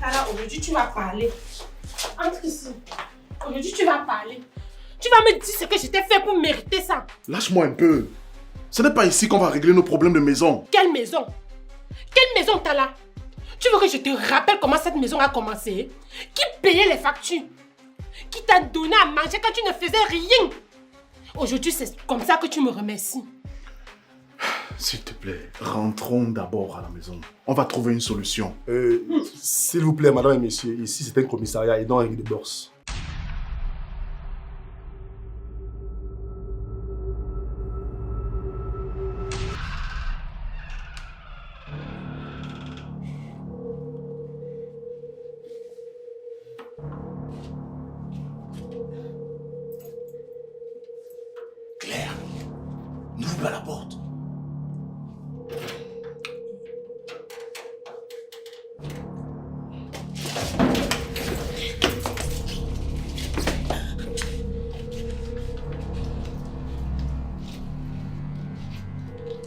Tala, aujourd'hui tu vas parler. Entre ici. Aujourd'hui tu vas parler. Tu vas me dire ce que je t'ai fait pour mériter ça. Lâche-moi un peu. Ce n'est pas ici qu'on va régler nos problèmes de maison. Quelle maison? Quelle maison, Tala? Tu veux que je te rappelle comment cette maison a commencé? Qui payait les factures? Qui t'a donné à manger quand tu ne faisais rien? Aujourd'hui, c'est comme ça que tu me remercies. S'il te plaît, rentrons d'abord à la maison. On va trouver une solution. S'il vous plaît, madame et messieurs, ici c'est un commissariat et non un de bourse. Claire, n'ouvre pas la porte.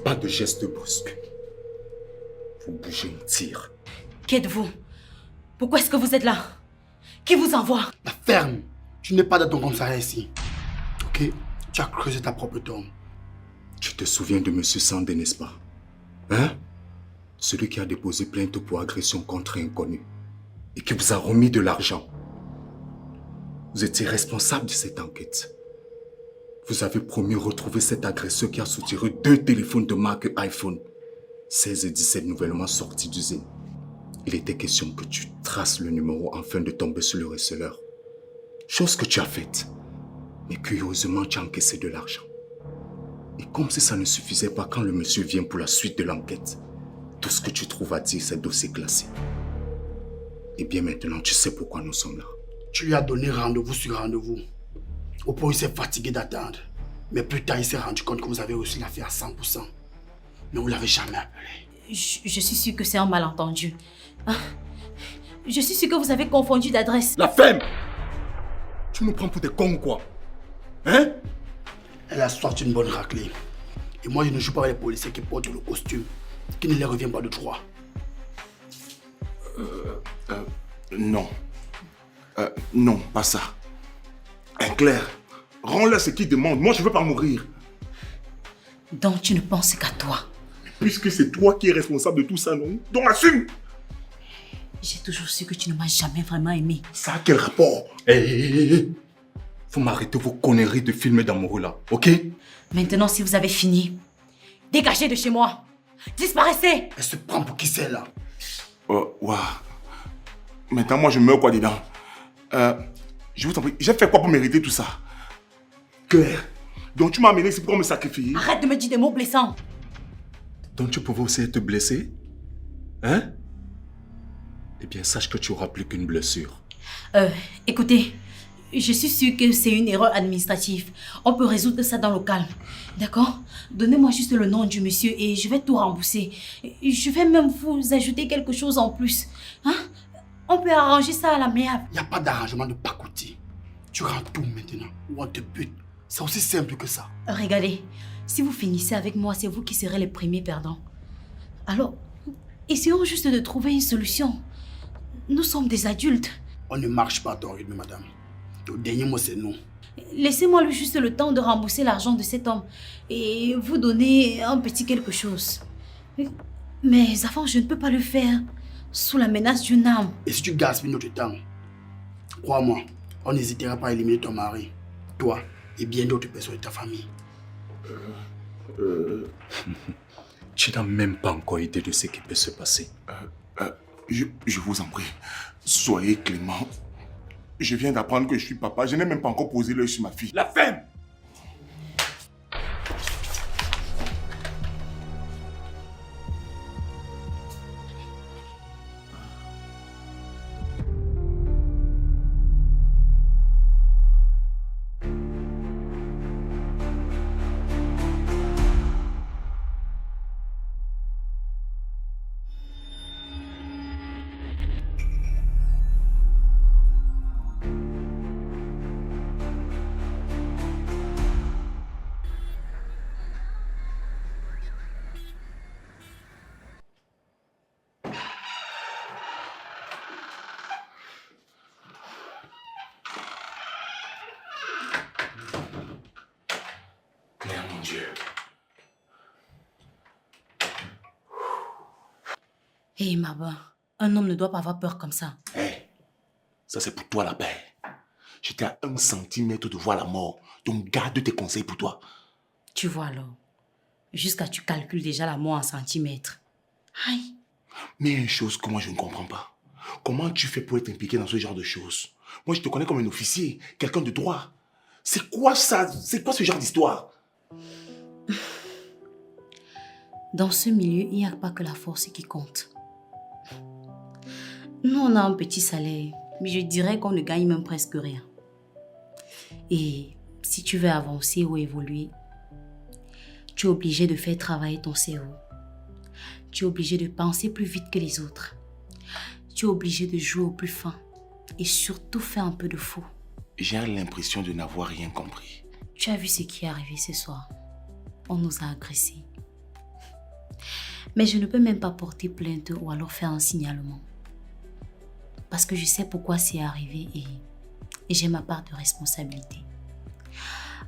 Pas de geste brusque. Vous bougez, on tire. Qui êtes-vous? Pourquoi est-ce que vous êtes là? Qui vous envoie? La ferme. Tu n'es pas dans ton commissariat ici. Ok? Tu as creusé ta propre tombe. Tu te souviens de Monsieur Sandé, n'est-ce pas? Hein? Celui qui a déposé plainte pour agression contre un inconnu et qui vous a remis de l'argent. Vous étiez responsable de cette enquête. Vous avez promis retrouver cet agresseur qui a soutiré 2 téléphones de marque iPhone 16 et 17 nouvellement sortis d'usine. Il était question que tu traces le numéro afin de tomber sur le receleur. Chose que tu as faite. Mais curieusement, tu as encaissé de l'argent. Et comme si ça ne suffisait pas, quand le monsieur vient pour la suite de l'enquête, tout ce que tu trouves à dire, c'est dossier classé. Et bien maintenant, tu sais pourquoi nous sommes là. Tu lui as donné rendez-vous sur rendez-vous. Au point où il s'est fatigué d'attendre. Mais plus tard, il s'est rendu compte que vous avez reçu l'affaire à 100%. Mais vous ne l'avez jamais appelé. Je suis sûre que c'est un malentendu. Hein? Je suis sûre que vous avez confondu d'adresse. La femme! Tu nous prends pour des cons ou quoi? Hein? Elle a sorti une bonne raclée. Et moi, je ne joue pas avec les policiers qui portent le costume, qui ne les revient pas de droit. Non. Non, pas ça. Claire, rends-leur ce qu'ils demandent. Moi, je ne veux pas mourir. Donc tu ne penses qu'à toi. Puisque c'est toi qui es responsable de tout ça, non? Donc assume! J'ai toujours su que tu ne m'as jamais vraiment aimé. Ça a quel rapport? Faut m'arrêter vos conneries de filmer d'amoureux là, ok? Maintenant, si vous avez fini, dégagez de chez moi. Disparaissez. Elle se prend pour qui c'est là? Waouh. Maintenant, moi, je meurs quoi dedans? Je vous en prie, j'ai fait quoi pour mériter tout ça? Claire, donc tu m'as amené ici pour me sacrifier? Arrête de me dire des mots blessants. Donc tu pouvais aussi être blessé? Hein? Eh bien, sache que tu auras plus qu'une blessure. Écoutez, je suis sûre que c'est une erreur administrative. On peut résoudre ça dans le calme. D'accord? Donnez-moi juste le nom du monsieur et je vais tout rembourser. Je vais même vous ajouter quelque chose en plus. Hein? On peut arranger ça à l'amiable. Il n'y a pas d'arrangement de pacotille. Tu rends tout maintenant ou on te bute. C'est aussi simple que ça. Regardez, si vous finissez avec moi, c'est vous qui serez les premiers perdants. Alors, essayons juste de trouver une solution. Nous sommes des adultes. On ne marche pas à ton rythme, madame. Le dernier mot, c'est non. Laissez-moi juste le temps de rembourser l'argent de cet homme et vous donner un petit quelque chose. Mais avant, je ne peux pas le faire sous la menace d'une arme. Et si tu gaspilles notre temps, crois-moi, on n'hésitera pas à éliminer ton mari, toi et bien d'autres personnes de ta famille. Tu n'as même pas encore idée de ce qui peut se passer. Je vous en prie, soyez clément. Je viens d'apprendre que je suis papa. Je n'ai même pas encore posé l'œil sur ma fille. La femme! Hé, Marban, un homme ne doit pas avoir peur comme ça. Hé, ça c'est pour toi la paix. J'étais à 1 centimètre de voir la mort. Donc garde tes conseils pour toi. Tu vois alors, jusqu'à tu calcules déjà la mort en centimètres. Aïe. Mais il y a une chose que moi je ne comprends pas. Comment tu fais pour être impliqué dans ce genre de choses? Moi je te connais comme un officier, quelqu'un de droit. C'est quoi ça? C'est quoi ce genre d'histoire? Dans ce milieu, il n'y a pas que la force qui compte. Nous, on a un petit salaire, mais je dirais qu'on ne gagne même presque rien. Et si tu veux avancer ou évoluer, tu es obligé de faire travailler ton cerveau. Tu es obligé de penser plus vite que les autres. Tu es obligé de jouer au plus fin et surtout faire un peu de faux. J'ai l'impression de n'avoir rien compris. Tu as vu ce qui est arrivé ce soir? On nous a agressés. Mais je ne peux même pas porter plainte ou alors faire un signalement. Parce que je sais pourquoi c'est arrivé et j'ai ma part de responsabilité.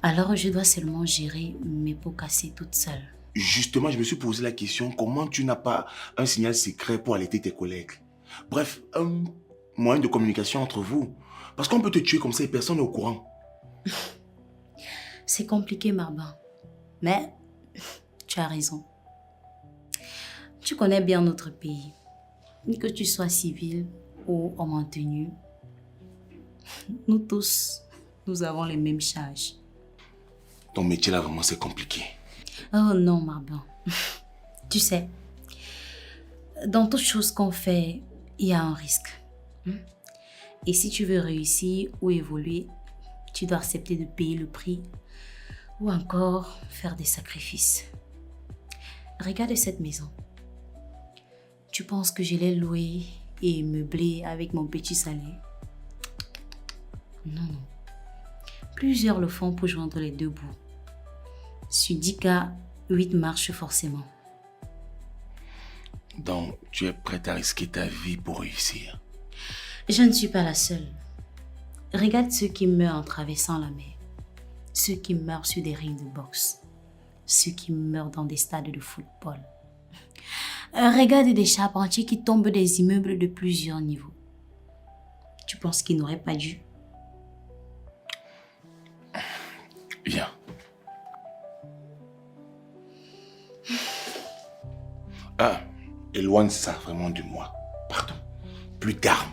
Alors je dois seulement gérer mes pots cassés toute seule. Justement, je me suis posé la question, comment tu n'as pas un signal secret pour alerter tes collègues? Bref, un moyen de communication entre vous. Parce qu'on peut te tuer comme ça et personne n'est au courant. C'est compliqué, Marban. Mais tu as raison. Tu connais bien notre pays. Que tu sois civil ou homme en tenue, nous tous, nous avons les mêmes charges. Ton métier là, vraiment, c'est compliqué. Oh non, Marban. Tu sais, dans toute chose qu'on fait, il y a un risque. Et si tu veux réussir ou évoluer, tu dois accepter de payer le prix ou encore faire des sacrifices. Regarde cette maison. Tu penses que je l'ai louée et meublée avec mon petit salaire? Non, non. Plusieurs le font pour joindre les deux bouts. Sur 10 cas, 8 marchent forcément. Donc, tu es prête à risquer ta vie pour réussir? Je ne suis pas la seule. Regarde ceux qui meurent en traversant la mer. Ceux qui meurent sur des rings de boxe. Ceux qui meurent dans des stades de football. Regarde des charpentiers qui tombent des immeubles de plusieurs niveaux. Tu penses qu'ils n'auraient pas dû? Viens. Ah, éloigne ça vraiment de moi. Pardon. Plus d'armes.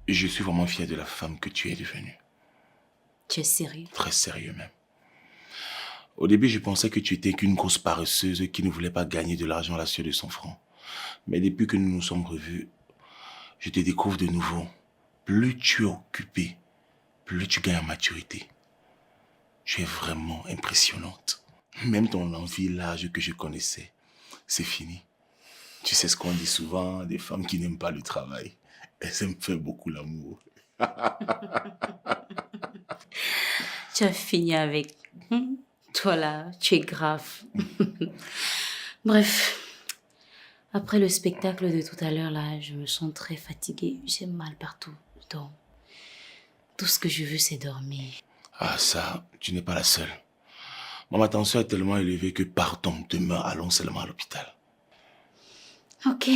Je suis vraiment fier de la femme que tu es devenue. Tu es sérieux? Très sérieux même. Au début, je pensais que tu étais qu'une grosse paresseuse qui ne voulait pas gagner de l'argent à la sueur de son front. Mais depuis que nous nous sommes revus, je te découvre de nouveau. Plus tu es occupée, plus tu gagnes en maturité. Tu es vraiment impressionnante. Même ton envie l'âge que je connaissais, c'est fini. Tu sais ce qu'on dit souvent, des femmes qui n'aiment pas le travail, elles aiment faire beaucoup l'amour. Tu as fini avec. Toi là, tu es grave. Bref, après le spectacle de tout à l'heure là, je me sens très fatiguée. J'ai mal partout. Donc, tout ce que je veux, c'est dormir. Ah ça, tu n'es pas la seule. Moi, ma tension est tellement élevée que partons, demain, allons seulement à l'hôpital. Ok.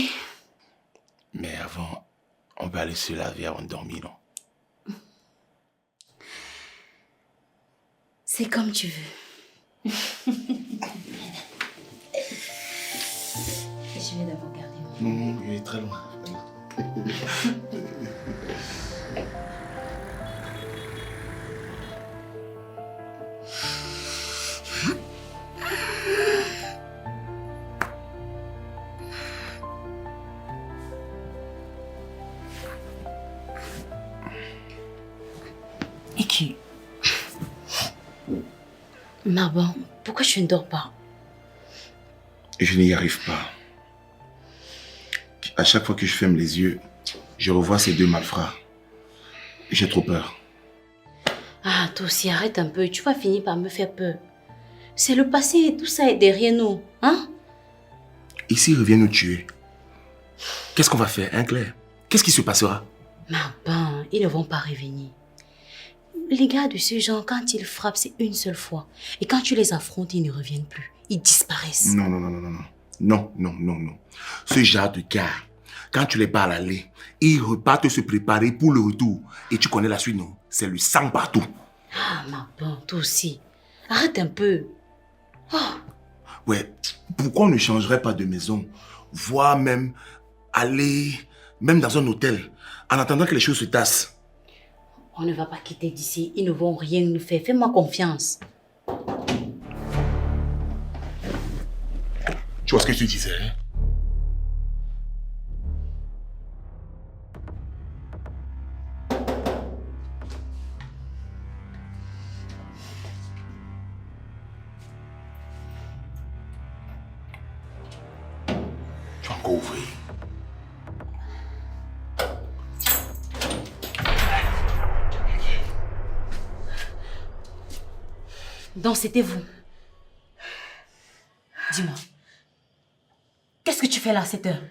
Mais avant, on peut aller se laver avant de dormir, non? C'est comme tu veux. Je vais d'abord garder mon... Non, il est très loin. Et qui? Marban, pourquoi je ne dors pas? Je n'y arrive pas. À chaque fois que je ferme les yeux, je revois ces deux malfrats. J'ai trop peur. Ah, toi aussi, arrête un peu. Tu vas finir par me faire peur. C'est le passé et tout ça est derrière nous. Hein? Et s'ils reviennent nous tuer? Qu'est-ce qu'on va faire, hein, Claire? Qu'est-ce qui se passera? Marban, ils ne vont pas revenir. Les gars de ce genre, quand ils frappent, c'est une seule fois. Et quand tu les affrontes, ils ne reviennent plus. Ils disparaissent. Non, non, non, non, non, non. Non, non, non, non. Ce genre de gars, quand tu les bats à l'aller, ils repartent se préparer pour le retour. Et tu connais la suite, non? C'est le sang partout. Ah, Marbin, toi aussi. Arrête un peu. Oh. Ouais, pourquoi on ne changerait pas de maison? Voire même aller, même dans un hôtel, en attendant que les choses se tassent. On ne va pas quitter d'ici. Ils ne vont rien nous faire. Fais-moi confiance. Tu vois ce que tu disais, hein? Tu vas encore ouvrir. Donc c'était vous. Dis-moi. Qu'est-ce que tu fais là à cette heure?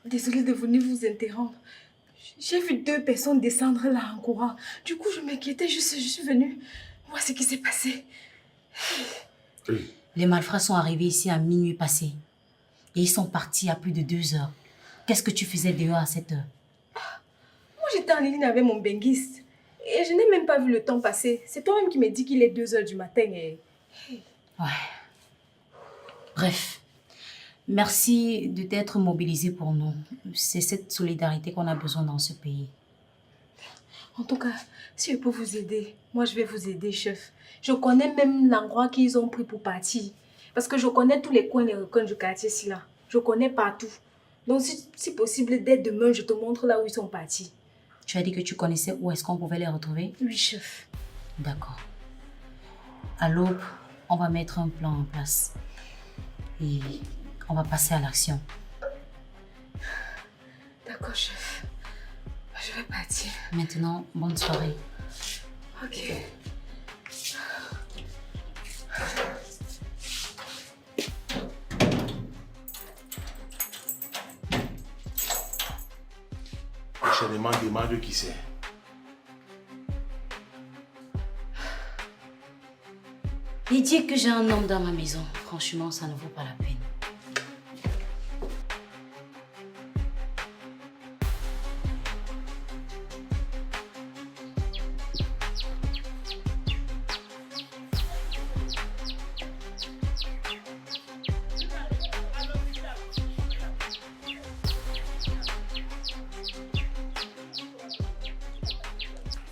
Désolée de venir vous interrompre. J'ai vu 2 personnes descendre là en courant. Du coup, je m'inquiétais, je suis venue voir ce qui s'est passé. Les malfrats sont arrivés ici à minuit passé. Et ils sont partis à plus de 2 heures. Qu'est-ce que tu faisais dehors à cette heure? Moi, j'étais en ligne avec mon benguiste. Et je n'ai même pas vu le temps passer. C'est toi-même qui me dis qu'il est 2 heures du matin et... Ouais. Bref. Merci de t'être mobilisé pour nous. C'est cette solidarité qu'on a besoin dans ce pays. En tout cas, si je peux vous aider, moi je vais vous aider, chef. Je connais même l'endroit qu'ils ont pris pour partir. Parce que je connais tous les coins et les recoins du quartier ici là. Je connais partout. Donc si possible, dès demain, je te montre là où ils sont partis. Tu as dit que tu connaissais où est-ce qu'on pouvait les retrouver? Oui, chef. D'accord. À l'aube, on va mettre un plan en place. Et on va passer à l'action. D'accord, chef. Je vais partir. Maintenant, bonne soirée. Ok. Prochainement, demande qui c'est. Et dire que j'ai un homme dans ma maison, franchement, ça ne vaut pas la peine.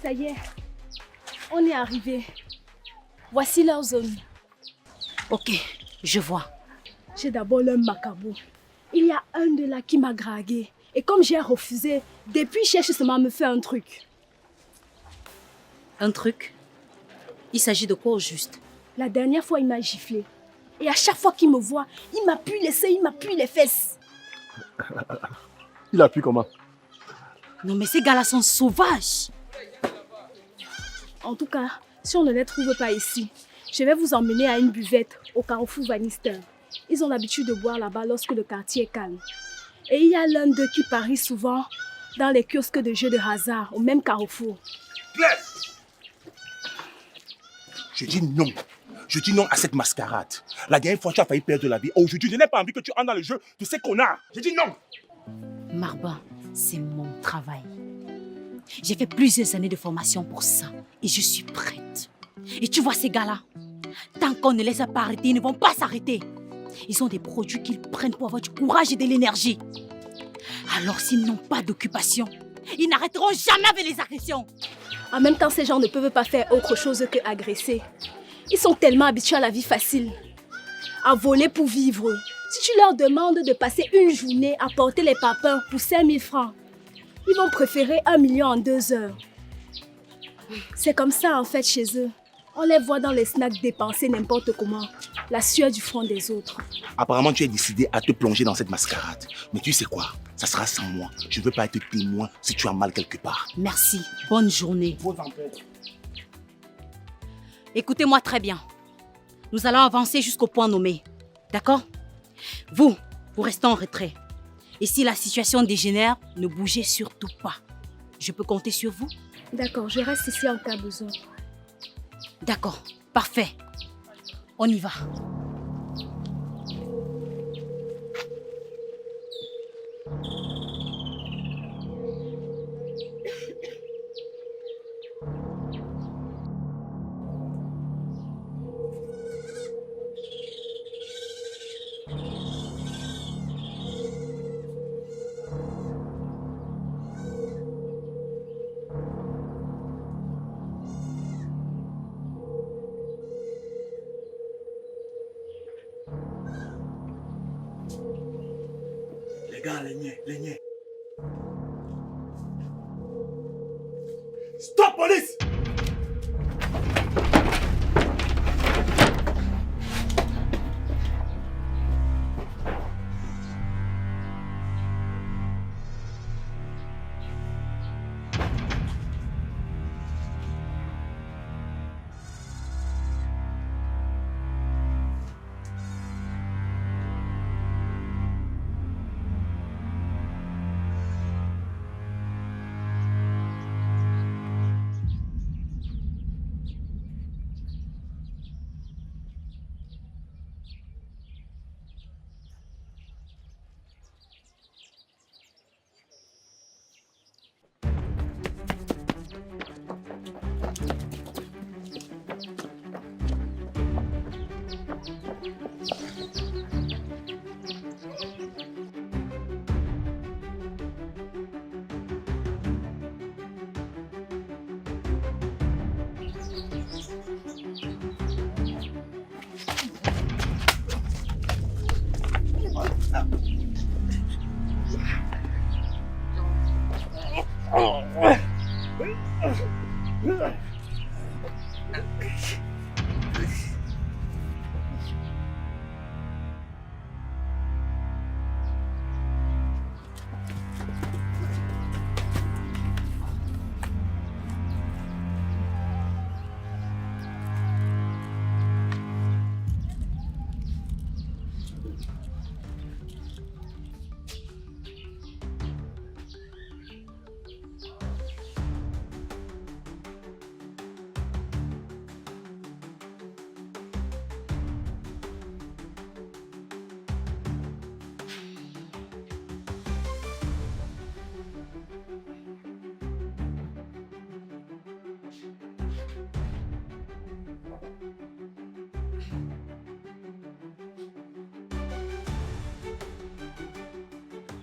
Ça y est, on est arrivé. Voici leur zone. Ok, je vois. J'ai d'abord leur macabre. Il y a un de là qui m'a dragué. Et comme j'ai refusé, depuis il cherche seulement à me faire un truc. Un truc? Il s'agit de quoi au juste? La dernière fois, il m'a giflé. Et à chaque fois qu'il me voit, il m'appuie les seins, il m'appuie les fesses. Il appuie comment? Non mais ces gars-là sont sauvages. En tout cas, si on ne les trouve pas ici, je vais vous emmener à une buvette au carrefour Vanister. Ils ont l'habitude de boire là-bas lorsque le quartier est calme. Et il y a l'un d'eux qui parie souvent dans les kiosques de jeux de hasard au même carrefour. Claire! Je dis non. Je dis non à cette mascarade. La dernière fois, tu as failli perdre la vie. Aujourd'hui, je n'ai pas envie que tu entres dans le jeu de ces connards. Je dis non. Marba, c'est mon travail. J'ai fait plusieurs années de formation pour ça et je suis prête. Et tu vois ces gars-là, tant qu'on ne les a pas arrêtés, ils ne vont pas s'arrêter. Ils ont des produits qu'ils prennent pour avoir du courage et de l'énergie. Alors s'ils n'ont pas d'occupation, ils n'arrêteront jamais avec les agressions. En même temps, ces gens ne peuvent pas faire autre chose que agresser. Ils sont tellement habitués à la vie facile, à voler pour vivre. Si tu leur demandes de passer une journée à porter les papins pour 5 000 francs, ils vont préférer 1 million en 2 heures. C'est comme ça en fait chez eux. On les voit dans les snacks dépenser n'importe comment. La sueur du front des autres. Apparemment, tu es décidé à te plonger dans cette mascarade. Mais tu sais quoi? Ça sera sans moi. Je ne veux pas être témoin si tu as mal quelque part. Merci, bonne journée. Vos empêches. Écoutez-moi très bien. Nous allons avancer jusqu'au point nommé. D'accord? Vous restez en retrait. Et si la situation dégénère, ne bougez surtout pas. Je peux compter sur vous? D'accord, je reste ici en cas besoin. D'accord, parfait. On y va. Les gars, les niais. Stop, police!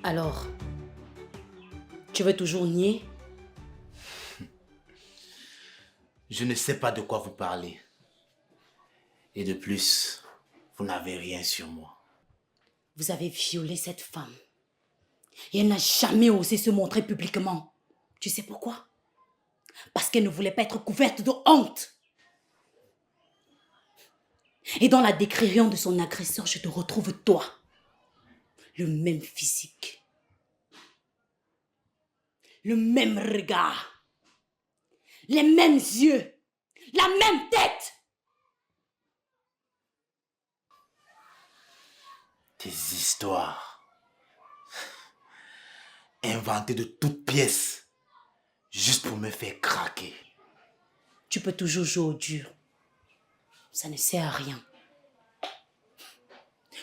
Alors, tu veux toujours nier? Je ne sais pas de quoi vous parlez. Et de plus, vous n'avez rien sur moi. Vous avez violé cette femme. Et elle n'a jamais osé se montrer publiquement. Tu sais pourquoi? Parce qu'elle ne voulait pas être couverte de honte. Et dans la décririon de son agresseur, je te retrouve toi. Le même physique. Le même regard. Les mêmes yeux. La même tête. Tes histoires. Inventées de toutes pièces. Juste pour me faire craquer. Tu peux toujours jouer au dur. Ça ne sert à rien.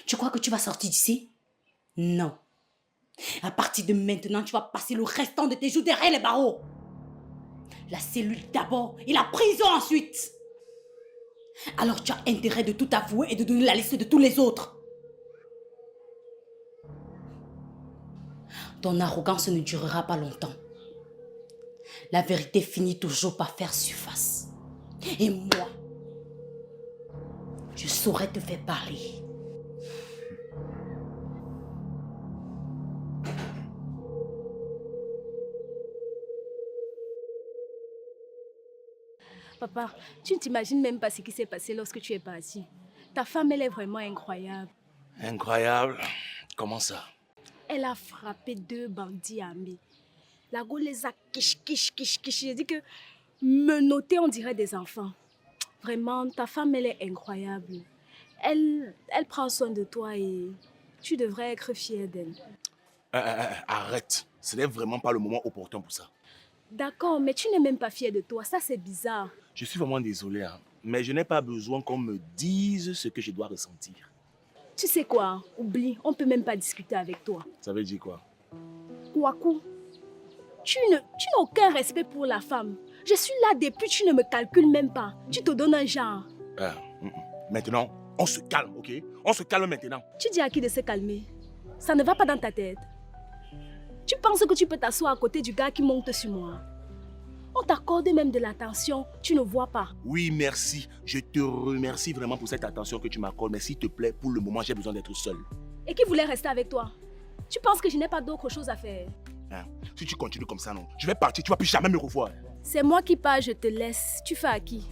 Tu crois que tu vas sortir d'ici? Non. À partir de maintenant, tu vas passer le restant de tes jours derrière les barreaux. La cellule d'abord et la prison ensuite. Alors tu as intérêt de tout avouer et de donner la liste de tous les autres. Ton arrogance ne durera pas longtemps. La vérité finit toujours par faire surface. Et moi, je saurais te faire parler. Papa, tu ne t'imagines même pas ce qui s'est passé lorsque tu es parti. Ta femme, elle est vraiment incroyable. Incroyable. Comment ça? Elle a frappé 2 bandits amis. La go les a quiche. J'ai dit que menottés, on dirait des enfants. Vraiment, ta femme, elle est incroyable. Elle prend soin de toi et tu devrais être fier d'elle. Arrête. Ce n'est vraiment pas le moment opportun pour ça. D'accord, mais tu n'es même pas fier de toi. Ça, c'est bizarre. Je suis vraiment désolé, hein, mais je n'ai pas besoin qu'on me dise ce que je dois ressentir. Tu sais quoi? Oublie, on ne peut même pas discuter avec toi. Ça veut dire quoi? Kwaku, tu n'as aucun respect pour la femme. Je suis là depuis, tu ne me calcules même pas. Tu te donnes un genre. Maintenant, on se calme, ok? On se calme maintenant. Tu dis à qui de se calmer? Ça ne va pas dans ta tête. Tu penses que tu peux t'asseoir à côté du gars qui monte sur moi? On t'accorde même de l'attention, tu ne vois pas. Oui, merci. Je te remercie vraiment pour cette attention que tu m'accordes. Mais s'il te plaît, pour le moment, j'ai besoin d'être seul. Et qui voulait rester avec toi? Tu penses que je n'ai pas d'autre chose à faire? Hein? Si tu continues comme ça, non, je vais partir, tu vas plus jamais me revoir. C'est moi qui pars, je te laisse. Tu fais à qui?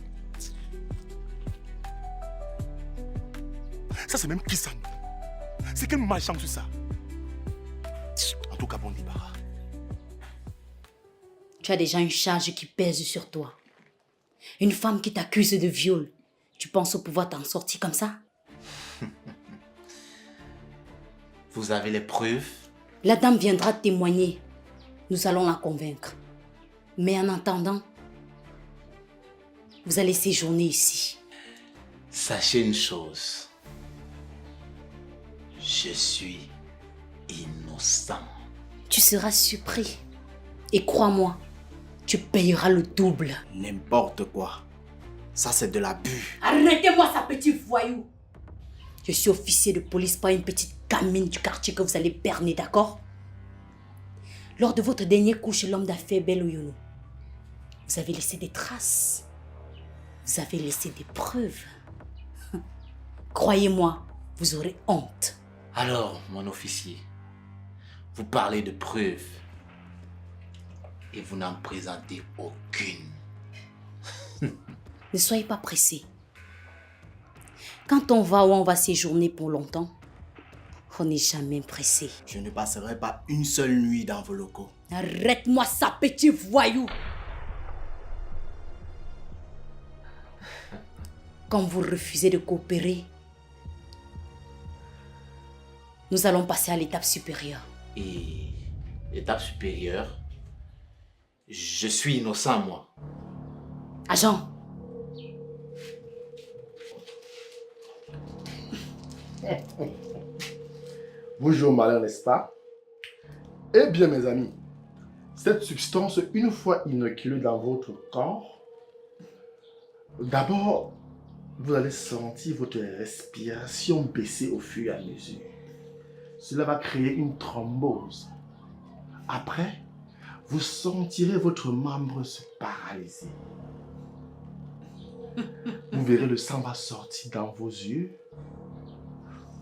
Ça, c'est même qui ça? C'est quel machin tout ça? En tout cas, bon débarras. Tu as déjà une charge qui pèse sur toi. Une femme qui t'accuse de viol. Tu penses pouvoir t'en sortir comme ça? Vous avez les preuves? La dame viendra témoigner. Nous allons la convaincre. Mais en attendant, vous allez séjourner ici. Sachez une chose. Je suis innocent. Tu seras surpris. Et crois-moi, tu payeras le double. N'importe quoi. Ça, c'est de l'abus. Arrêtez-moi, ça petit voyou. Je suis officier de police, pas une petite gamine du quartier que vous allez berner, d'accord? Lors de votre dernier coup chez l'homme d'affaires Beloyono, vous avez laissé des traces. Vous avez laissé des preuves. Croyez-moi, vous aurez honte. Alors, mon officier, vous parlez de preuves et vous n'en présentez aucune. Ne soyez pas pressés. Quand on va où on va séjourner pour longtemps, on n'est jamais pressé. Je ne passerai pas une seule nuit dans vos locaux. Arrête-moi ça, petit voyou! Quand vous refusez de coopérer, nous allons passer à l'étape supérieure. Et l'étape supérieure, je suis innocent, moi. Agent! Bonjour malin, n'est-ce pas? Eh bien mes amis, cette substance, une fois inoculée dans votre corps, d'abord, vous allez sentir votre respiration baisser au fur et à mesure. Cela va créer une thrombose. Après, vous sentirez votre membre se paralyser. Vous verrez le sang va sortir dans vos yeux,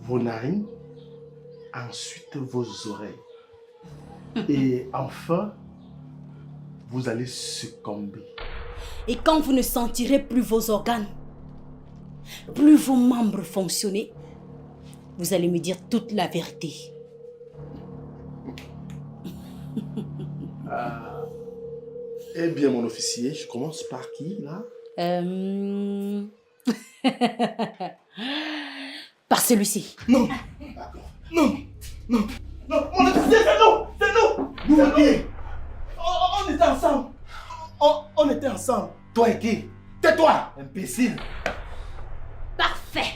vos narines, ensuite vos oreilles. Et enfin, vous allez succomber. Et quand vous ne sentirez plus vos organes, plus vos membres fonctionner, vous allez me dire toute la vérité. Eh bien, mon officier, je commence par qui, là? Par celui-ci. Non! Non! Non! Non! Mon officier, c'est nous! C'est nous! Nous, ok! On était ensemble! On était ensemble! Toi et qui? Tais-toi! Imbécile! Parfait.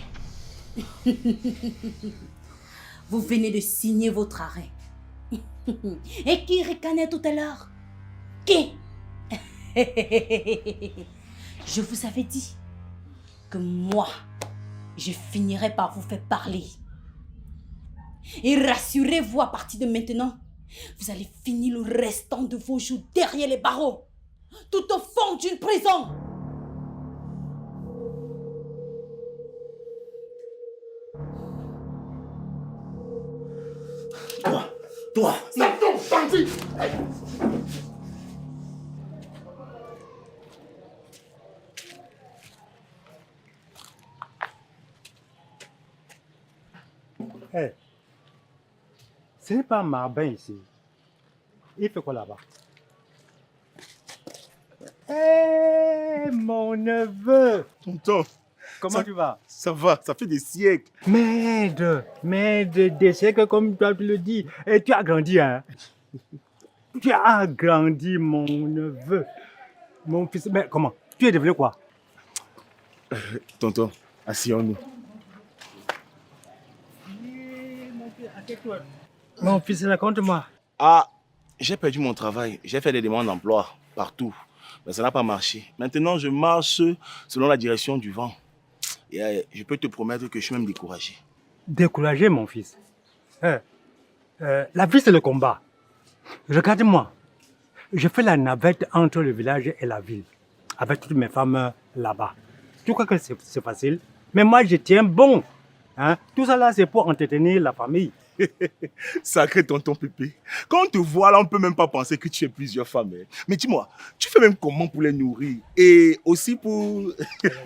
Vous venez de signer votre arrêt. Et qui ricanait tout à l'heure? Qui? Je vous avais dit que moi, je finirai par vous faire parler. Et rassurez-vous, à partir de maintenant, vous allez finir le restant de vos jours derrière les barreaux, tout au fond d'une prison. Toi! C'est ton bandit! Hey, ce n'est pas Marbin ici. Il fait quoi là-bas? Hé, mon neveu! Tonton, Comment tu vas? ça va, ça fait des siècles. Merde, des siècles comme toi tu le dis. Et tu as grandi, hein? Tu as grandi, mon neveu. Mon fils. Mais comment? Tu es devenu quoi? Tonton, asseyons-nous. Mon fils, raconte-moi. Ah, j'ai perdu mon travail. J'ai fait des demandes d'emploi partout. Mais ça n'a pas marché. Maintenant, je marche selon la direction du vent. Et je peux te promettre que je suis même découragé. Découragé, mon fils. La vie, c'est le combat. Regarde-moi. Je fais la navette entre le village et la ville. Avec toutes mes femmes là-bas. Tu crois que c'est facile? Mais moi, je tiens bon. Hein? Tout ça là, c'est pour entretenir la famille. Sacré tonton Pépé. Quand on te voit là, on ne peut même pas penser que tu aies plusieurs femmes. Hein. Mais dis-moi, tu fais même comment pour les nourrir? Et aussi pour...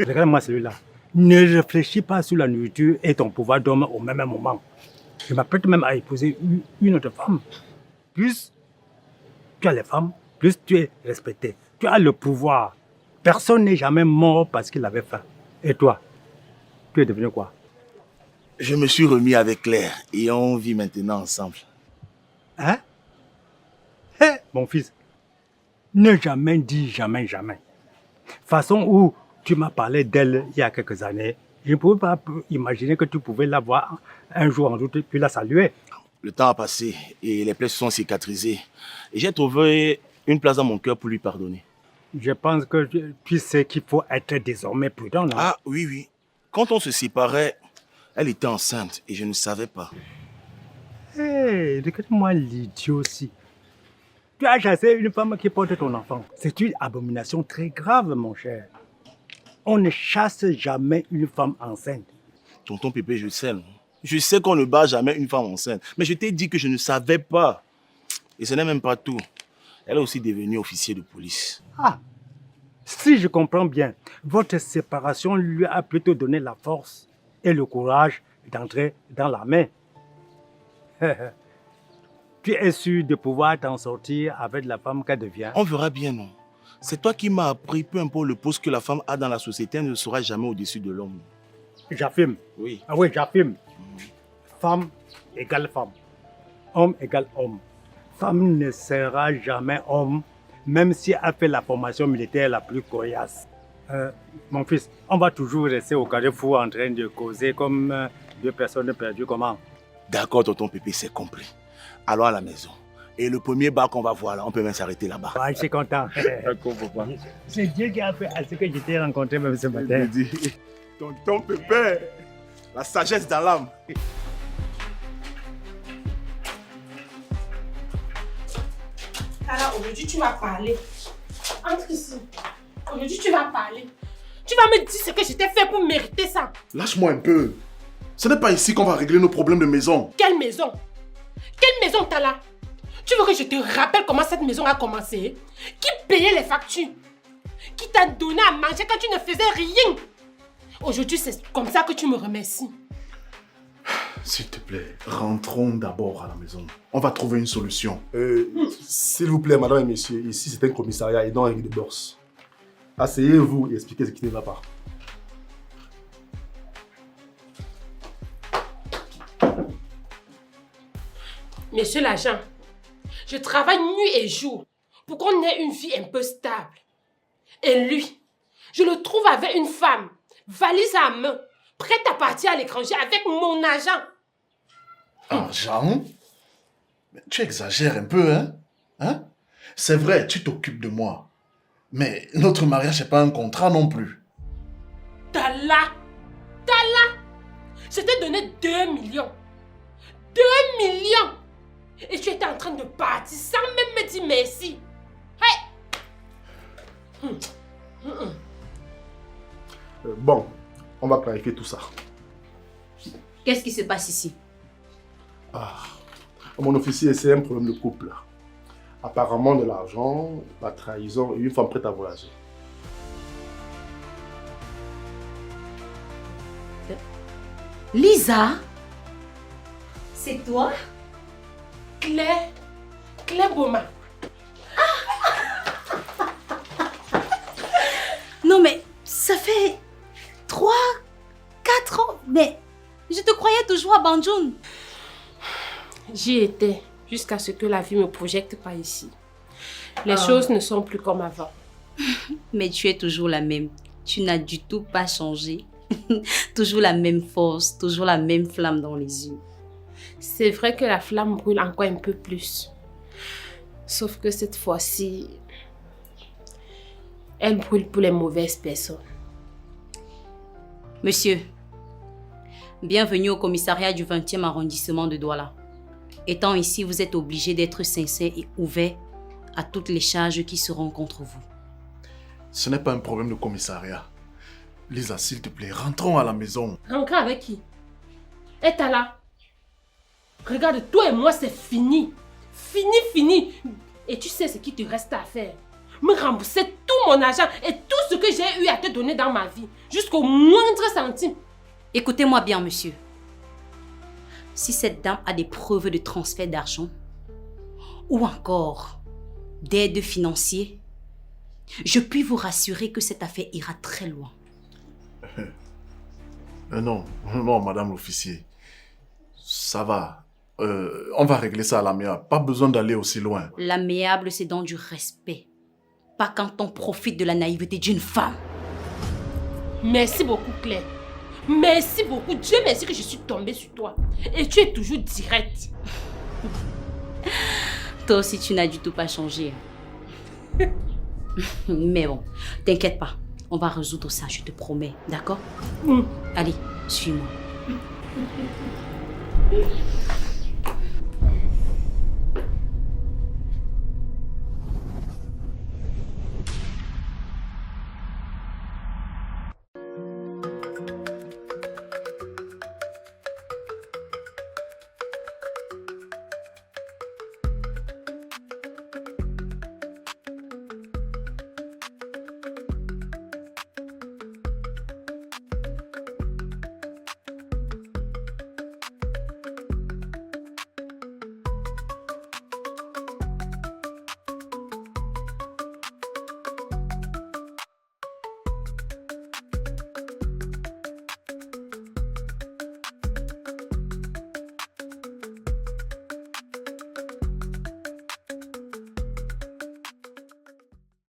Regarde-moi celui-là. Ne réfléchis pas sur la nourriture et ton pouvoir d'homme au même moment. Je m'apprête même à épouser une autre femme. Plus tu as les femmes, plus tu es respecté. Tu as le pouvoir. Personne n'est jamais mort parce qu'il avait faim. Et toi, tu es devenu quoi? Je me suis remis avec Claire et on vit maintenant ensemble. Hein? Hé, mon fils, ne jamais dire jamais, jamais. Façon où tu m'as parlé d'elle il y a quelques années, je ne pouvais pas imaginer que tu pouvais la voir un jour en route puis la saluer. Le temps a passé et les plaies se sont cicatrisées. Et j'ai trouvé une place dans mon cœur pour lui pardonner. Je pense que tu sais qu'il faut être désormais prudent, non? Ah oui, oui. Quand on se séparait, elle était enceinte et je ne savais pas. Hé, regarde-moi l'idiot aussi. Tu as chassé une femme qui porte ton enfant. C'est une abomination très grave, mon cher. On ne chasse jamais une femme enceinte. Tonton Pépé, je sais, non? Je sais qu'on ne bat jamais une femme enceinte. Mais je t'ai dit que je ne savais pas. Et ce n'est même pas tout. Elle est aussi devenue officier de police. Ah, si je comprends bien, votre séparation lui a plutôt donné la force et le courage d'entrer dans l'armée. Tu es sûr de pouvoir t'en sortir avec la femme qu'elle devient? On verra bien, non? C'est toi qui m'as appris, peu importe le poste que la femme a dans la société, elle ne sera jamais au-dessus de l'homme. J'affirme. Oui. Ah oui, j'affirme. Femme égale femme. Homme égale homme. Femme ne sera jamais homme, même si elle fait la formation militaire la plus coriace. Mon fils, on va toujours rester au carrefour en train de causer comme deux personnes perdues, comment? D'accord, tonton Pépé, c'est compris. Allons à la maison. Et le premier bar qu'on va voir là, on peut même s'arrêter là-bas. Ah, je suis content. D'accord, papa. C'est Dieu qui a fait à ce que je t'ai rencontré même ce matin. Tonton Pépé, la sagesse dans l'âme. Alors aujourd'hui tu vas parler. Entre ici. Aujourd'hui tu vas parler. Tu vas me dire ce que je t'ai fait pour mériter ça. Lâche-moi un peu. Ce n'est pas ici qu'on va régler nos problèmes de maison. Quelle maison? Quelle maison t'as là? Tu veux que je te rappelle comment cette maison a commencé? Qui payait les factures? Qui t'a donné à manger quand tu ne faisais rien? Aujourd'hui, c'est comme ça que tu me remercies. S'il te plaît, rentrons d'abord à la maison. On va trouver une solution. S'il vous plaît, madame et monsieur, ici c'est un commissariat et non un lit de bourse. Asseyez-vous et expliquez ce qui ne va pas. Monsieur l'agent, je travaille nuit et jour pour qu'on ait une vie un peu stable. Et lui, je le trouve avec une femme, valise à main, prête à partir à l'étranger avec mon agent. Argent? Tu exagères un peu, hein? C'est vrai, tu t'occupes de moi. Mais notre mariage n'est pas un contrat non plus. Tala! Je t'ai donné 2 millions. 2 millions! Et tu étais en train de partir sans même me dire merci. Hey! Bon, on va clarifier tout ça. Qu'est-ce qui se passe ici? Mon officier, c'est un problème de couple. Apparemment de l'argent, la trahison et une femme prête à voyager. Lisa? C'est toi? Claire Boma. Non mais, ça fait 3, 4 ans. Mais, je te croyais toujours à Banjoun. J'y étais jusqu'à ce que la vie me projette par ici. Les choses ne sont plus comme avant. Mais tu es toujours la même. Tu n'as du tout pas changé. Toujours la même force, toujours la même flamme dans les yeux. C'est vrai que la flamme brûle encore un peu plus. Sauf que cette fois-ci, elle brûle pour les mauvaises personnes. Monsieur, bienvenue au commissariat du 20e arrondissement de Douala. Étant ici, vous êtes obligé d'être sincère et ouvert à toutes les charges qui seront contre vous. Ce n'est pas un problème de commissariat. Lisa, s'il te plaît, rentrons à la maison. Rentrer avec qui? Et Tala, regarde, toi et moi, c'est fini. Fini. Et tu sais ce qu'il te reste à faire. Me rembourser tout mon argent et tout ce que j'ai eu à te donner dans ma vie. Jusqu'au moindre centime. Écoutez-moi bien, monsieur. Si cette dame a des preuves de transfert d'argent ou encore d'aide financière, je puis vous rassurer que cette affaire ira très loin. Non, madame l'officier. Ça va. On va régler ça à l'amiable. Pas besoin d'aller aussi loin. L'amiable, c'est donc du respect. Pas quand on profite de la naïveté d'une femme. Merci beaucoup, Claire. Merci beaucoup. Dieu merci que je suis tombée sur toi. Et tu es toujours directe. Toi aussi, tu n'as du tout pas changé. Mais bon, t'inquiète pas. On va résoudre ça, je te promets. D'accord? Allez, suis-moi.